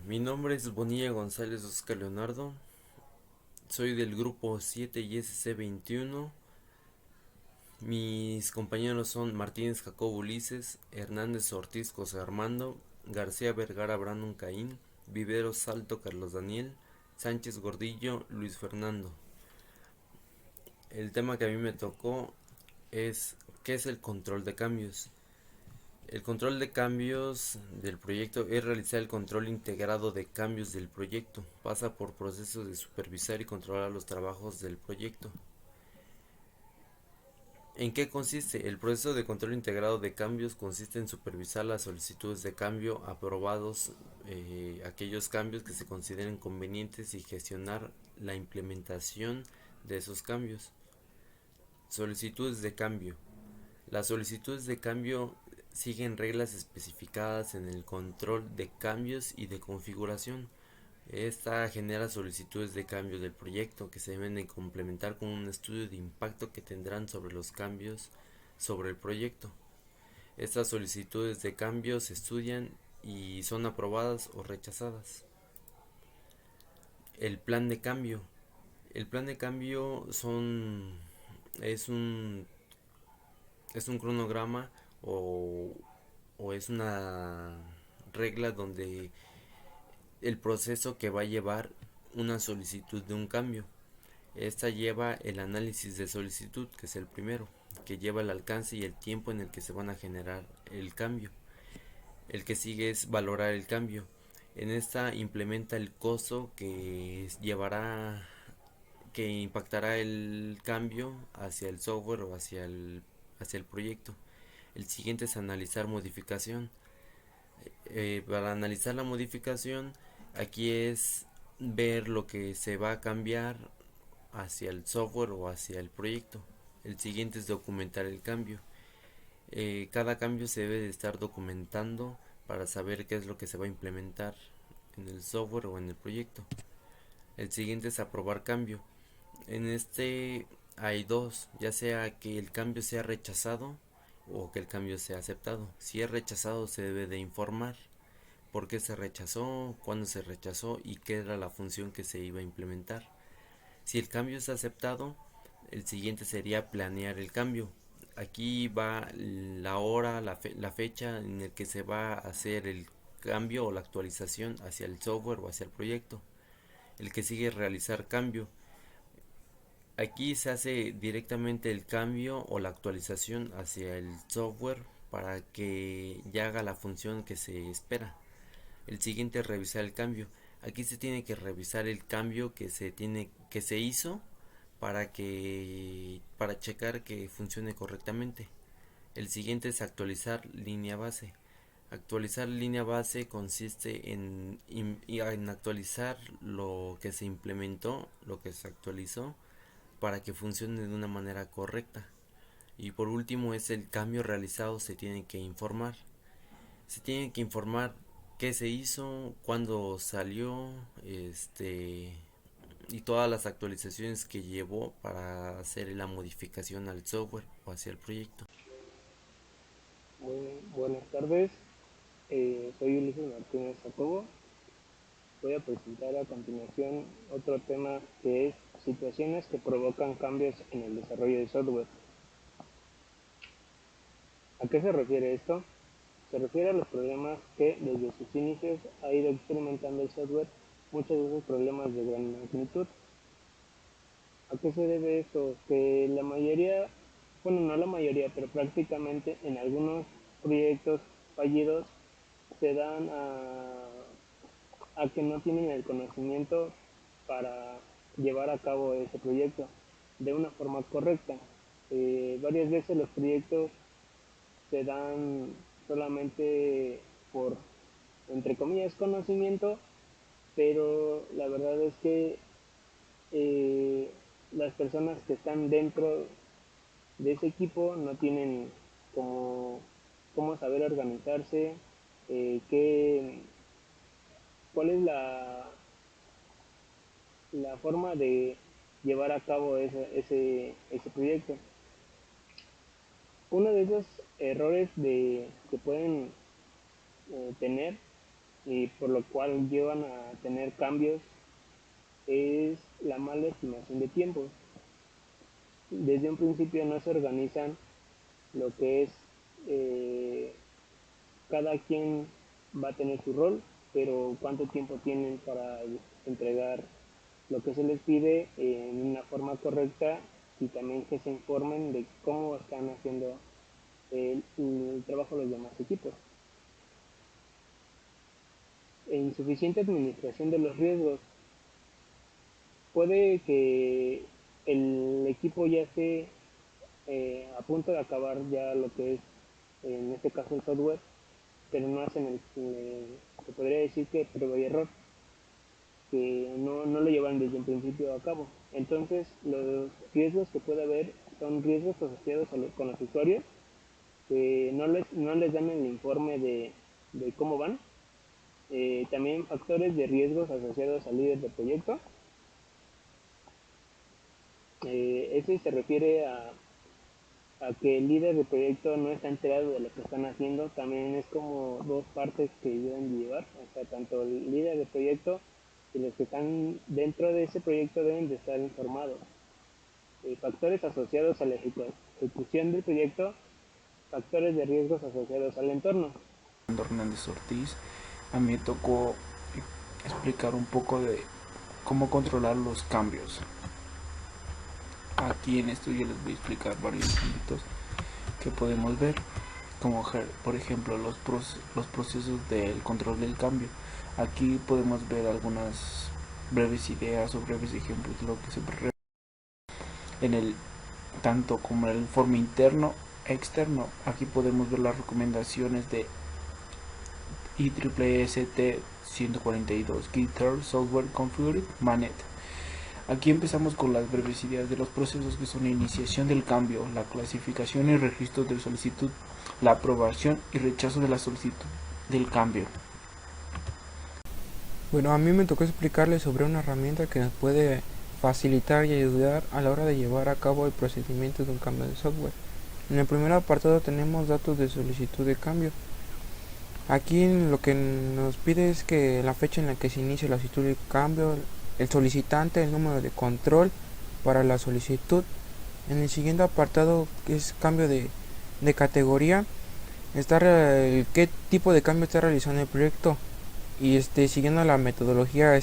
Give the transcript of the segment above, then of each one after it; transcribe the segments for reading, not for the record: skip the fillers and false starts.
Mi nombre es Bonilla González Oscar Leonardo, soy del grupo 7 y SC21. Mis compañeros son Martínez Jacobo Ulises, Hernández Ortiz José Armando, García Vergara Brandon Caín, Viveros Salto Carlos Daniel, Sánchez Gordillo Luis Fernando. El tema que a mí me tocó es ¿qué es el control de cambios? El control de cambios del proyecto es realizar el control integrado de cambios del proyecto. Pasa por procesos de supervisar y controlar los trabajos del proyecto. ¿En qué consiste? El proceso de control integrado de cambios consiste en supervisar las solicitudes de cambio aprobados, aquellos cambios que se consideren convenientes y gestionar la implementación de esos cambios. Solicitudes de cambio. Las solicitudes de cambio siguen reglas especificadas en el control de cambios y de configuración. Esta genera solicitudes de cambio del proyecto que se deben de complementar con un estudio de impacto que tendrán sobre los cambios sobre el proyecto. Estas solicitudes de cambio se estudian y son aprobadas o rechazadas. El plan de cambio. El plan de cambio es un es un cronograma o, o es una regla donde el proceso que va a llevar una solicitud de un cambio. Esta lleva el análisis de solicitud, que es el primero, que lleva el alcance y el tiempo en el que se van a generar el cambio. El que sigue es valorar el cambio. En esta implementa el costo que impactará el cambio hacia el software o hacia el proyecto. El siguiente es analizar modificación. Para analizar la modificación, aquí es ver lo que se va a cambiar hacia el software o hacia el proyecto. El siguiente es documentar el cambio. Cada cambio se debe de estar documentando para saber qué es lo que se va a implementar en el software o en el proyecto. El siguiente es aprobar cambio. En este hay dos, ya sea que el cambio sea rechazado o que el cambio sea aceptado. Si es rechazado se debe de informar por qué se rechazó, cuándo se rechazó y qué era la función que se iba a implementar. Si el cambio es aceptado, el siguiente sería planear el cambio. Aquí va la hora, la fecha en el que se va a hacer el cambio o la actualización hacia el software o hacia el proyecto. El que sigue es realizar cambio. Aquí se hace directamente el cambio o la actualización hacia el software para que ya haga la función que se espera. El siguiente es revisar el cambio. Aquí se tiene que revisar el cambio que se hizo para checar que funcione correctamente. El siguiente es actualizar línea base. Actualizar línea base consiste en actualizar lo que se implementó, lo que se actualizó, para que funcione de una manera correcta. Y por último es el cambio realizado, se tiene que informar. Se tiene que informar qué se hizo, cuándo salió, y todas las actualizaciones que llevó para hacer la modificación al software o hacia el proyecto. Muy buenas tardes, soy Ulises Martínez Jacobo. Voy a presentar a continuación otro tema que es situaciones que provocan cambios en el desarrollo de software. ¿A qué se refiere esto? Se refiere a los problemas que desde sus inicios ha ido experimentando el software, muchos de esos problemas de gran magnitud. ¿A qué se debe esto? Que la mayoría, bueno, no la mayoría, pero prácticamente en algunos proyectos fallidos se dan a que no tienen el conocimiento para llevar a cabo ese proyecto de una forma correcta. Varias veces los proyectos se dan solamente por, entre comillas, conocimiento, pero la verdad es que eh, las personas que están dentro de ese equipo no tienen como, cómo saber organizarse, qué, cuál es la forma de llevar a cabo ese proyecto. Uno de esos errores que pueden tener y por lo cual llevan a tener cambios es la mala estimación de tiempos. Desde un principio no se organizan lo que es eh, cada quien va a tener su rol, pero cuánto tiempo tienen para entregar lo que se les pide en una forma correcta y también que se informen de cómo están haciendo el trabajo de los demás equipos. Insuficiente administración de los riesgos. Puede que el equipo ya esté a punto de acabar ya lo que es, en este caso, el software, pero no hacen se podría decir que prueba y error, que no lo llevan desde el principio a cabo. Entonces, los riesgos que puede haber son riesgos asociados con los usuarios, que no les dan el informe de cómo van. También factores de riesgos asociados al líder de proyecto. Ese se refiere a que el líder de proyecto no está enterado de lo que están haciendo. También es como dos partes que deben llevar, o sea, tanto el líder de proyecto y los que están dentro de ese proyecto deben de estar informados. Factores asociados a la ejecución del proyecto, factores de riesgos asociados al entorno. Hernández Ortiz, a mí me tocó explicar un poco de cómo controlar los cambios. Aquí en esto yo les voy a explicar varios ámbitos que podemos ver, como por ejemplo los procesos del control del cambio. Aquí podemos ver algunas breves ideas o breves ejemplos de lo que se en el tanto como el informe interno e externo. Aquí podemos ver las recomendaciones de IEEE 142 Guitar Software Configured Managed. Aquí empezamos con las breves ideas de los procesos, que son la iniciación del cambio, la clasificación y registro de solicitud, la aprobación y rechazo de la solicitud del cambio. Bueno, a mí me tocó explicarles sobre una herramienta que nos puede facilitar y ayudar a la hora de llevar a cabo el procedimiento de un cambio de software. En el primer apartado tenemos datos de solicitud de cambio. Aquí lo que nos pide es que la fecha en la que se inicia la solicitud de cambio, el solicitante, el número de control para la solicitud. En el siguiente apartado, que es cambio de categoría, está qué tipo de cambio está realizando el proyecto, y siguiendo la metodología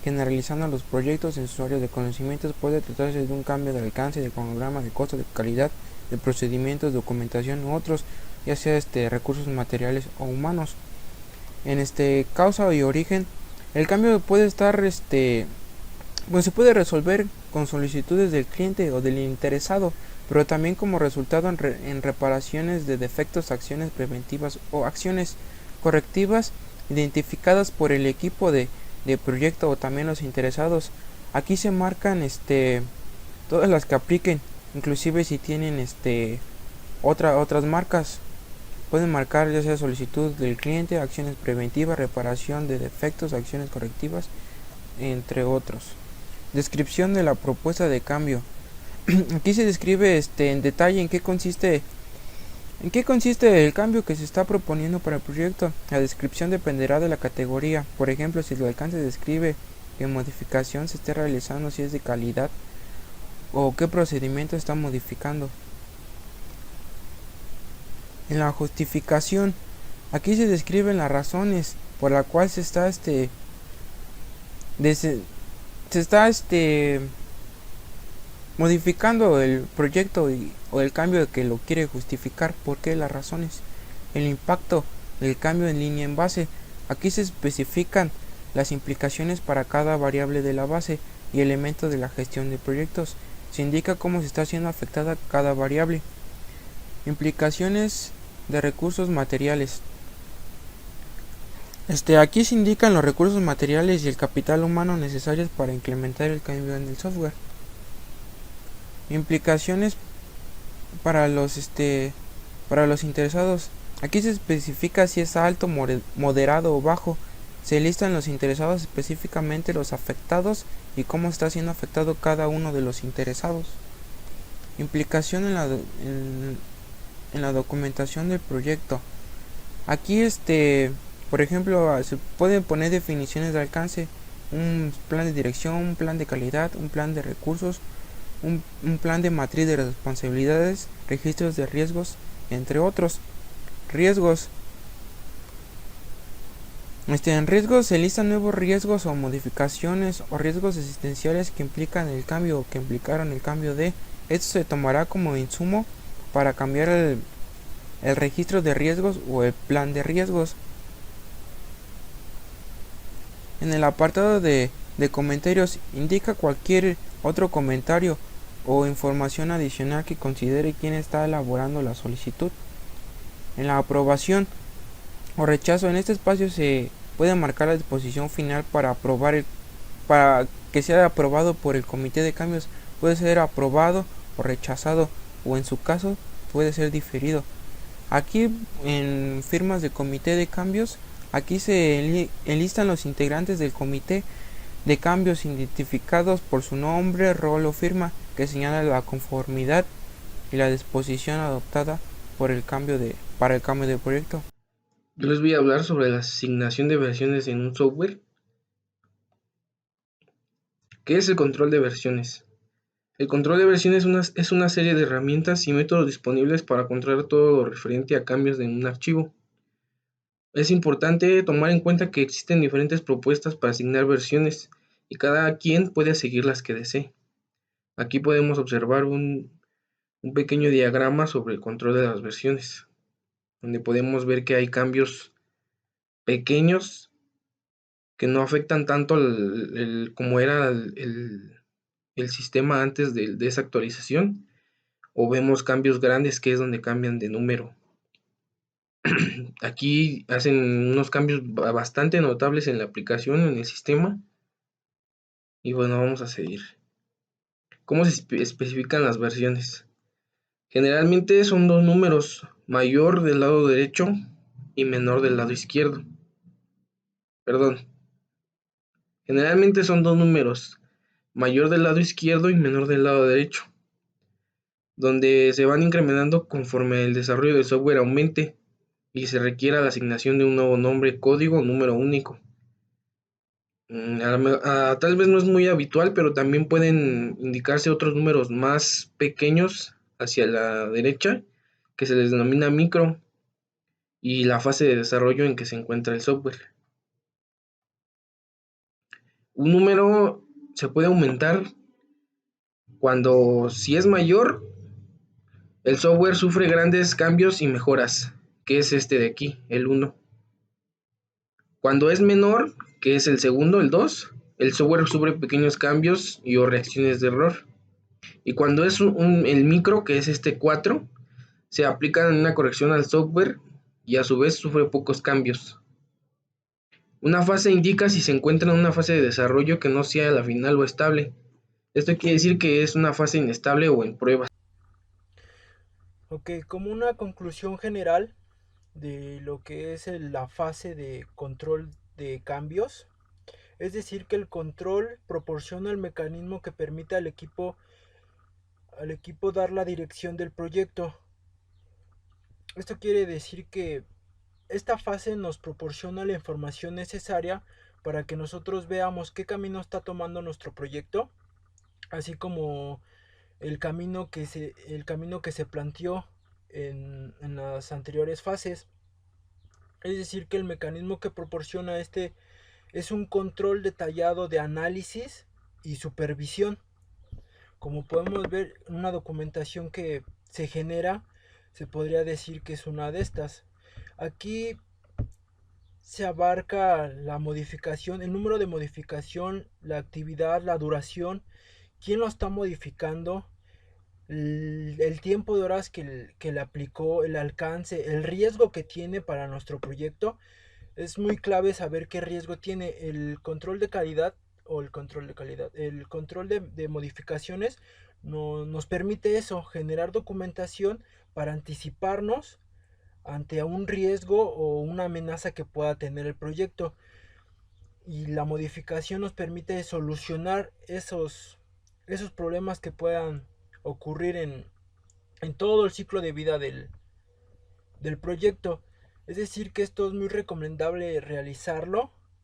generalizando los proyectos en sus áreas de conocimientos. Puede tratarse de un cambio de alcance, de cronograma, de costo, de calidad, de procedimientos, documentación u otros, ya sea recursos materiales o humanos. En causa y origen, el cambio puede estar pues se puede resolver con solicitudes del cliente o del interesado, pero también como resultado en reparaciones de defectos, acciones preventivas o acciones correctivas identificadas por el equipo de proyecto o también los interesados. Aquí se marcan todas las que apliquen, inclusive si tienen otras marcas. Pueden marcar ya sea solicitud del cliente, acciones preventivas, reparación de defectos, acciones correctivas, entre otros. Descripción de la propuesta de cambio. Aquí se describe en detalle en qué consiste el cambio que se está proponiendo para el proyecto. La descripción dependerá de la categoría. Por ejemplo, si el alcance describe qué modificación se esté realizando, si es de calidad o qué procedimiento está modificando. En la justificación, aquí se describen las razones por las cuales se está modificando el proyecto o el cambio que lo quiere justificar. ¿Por qué? Las razones. El impacto del cambio en línea en base. Aquí se especifican las implicaciones para cada variable de la base y elemento de la gestión de proyectos. Se indica cómo se está siendo afectada cada variable. Implicaciones de recursos materiales. Aquí se indican los recursos materiales y el capital humano necesarios para implementar el cambio en el software. Implicaciones para los interesados. Aquí se especifica si es alto, moderado o bajo. Se listan los interesados, específicamente los afectados y cómo está siendo afectado cada uno de los interesados. Implicación en la documentación del proyecto. Aquí Por ejemplo, se pueden poner definiciones de alcance, un plan de dirección, un plan de calidad, un plan de recursos, un plan de matriz de responsabilidades, registros de riesgos, entre otros. Riesgos. En riesgos se listan nuevos riesgos o modificaciones o riesgos existenciales que implican el cambio o que implicaron el cambio de. Esto se tomará como insumo para cambiar el registro de riesgos o el plan de riesgos. En el apartado de comentarios indica cualquier otro comentario o información adicional que considere quien está elaborando la solicitud. En la aprobación o rechazo, en este espacio se puede marcar la disposición final para que sea aprobado por el comité de cambios. Puede ser aprobado o rechazado, o en su caso puede ser diferido. Aquí en firmas de comité de cambios, aquí se enlistan los integrantes del comité de cambios identificados por su nombre, rol o firma, que señala la conformidad y la disposición adoptada para el cambio de proyecto. Yo les voy a hablar sobre la asignación de versiones en un software. ¿Qué es el control de versiones? El control de versiones es una serie de herramientas y métodos disponibles para controlar todo lo referente a cambios en un archivo. Es importante tomar en cuenta que existen diferentes propuestas para asignar versiones y cada quien puede seguir las que desee. Aquí podemos observar un pequeño diagrama sobre el control de las versiones, donde podemos ver que hay cambios pequeños que no afectan tanto como era el sistema antes de esa actualización, o vemos cambios grandes que es donde cambian de número. Aquí hacen unos cambios bastante notables en la aplicación, en el sistema. Y bueno, vamos a seguir. ¿Cómo se especifican las versiones? Generalmente son dos números, mayor del lado derecho y menor del lado izquierdo. Generalmente son dos números, mayor del lado izquierdo y menor del lado derecho, donde se van incrementando conforme el desarrollo del software aumente y se requiera la asignación de un nuevo nombre, código o número único. Tal vez no es muy habitual, pero también pueden indicarse otros números más pequeños hacia la derecha, que se les denomina micro, y la fase de desarrollo en que se encuentra el software. Un número se puede aumentar cuando, si es mayor, el software sufre grandes cambios y mejoras, que es este de aquí, el 1. Cuando es menor, que es el segundo, el 2, el software sufre pequeños cambios y o reacciones de error. Y cuando es el micro, que es este 4, se aplica una corrección al software y a su vez sufre pocos cambios. Una fase indica si se encuentra en una fase de desarrollo que no sea la final o estable. Esto quiere decir que es una fase inestable o en pruebas. Ok, como una conclusión general de lo que es la fase de control de cambios, es decir que el control proporciona el mecanismo que permite al equipo dar la dirección del proyecto. Esto quiere decir que esta fase nos proporciona la información necesaria para que nosotros veamos qué camino está tomando nuestro proyecto, así como el camino que se planteó en las anteriores fases. Es decir, que el mecanismo que proporciona este es un control detallado de análisis y supervisión. Como podemos ver, una documentación que se genera, se podría decir que es una de estas. Aquí se abarca la modificación, el número de modificación, la actividad, la duración, quién lo está modificando, el tiempo de horas que le aplicó, el alcance, el riesgo que tiene para nuestro proyecto. Es muy clave saber qué riesgo tiene el control de calidad el control de modificaciones. Nos permite eso, generar documentación para anticiparnos ante un riesgo o una amenaza que pueda tener el proyecto, y la modificación nos permite solucionar esos problemas que puedan ocurrir en todo el ciclo de vida del proyecto. Es decir, que esto es muy recomendable realizarlo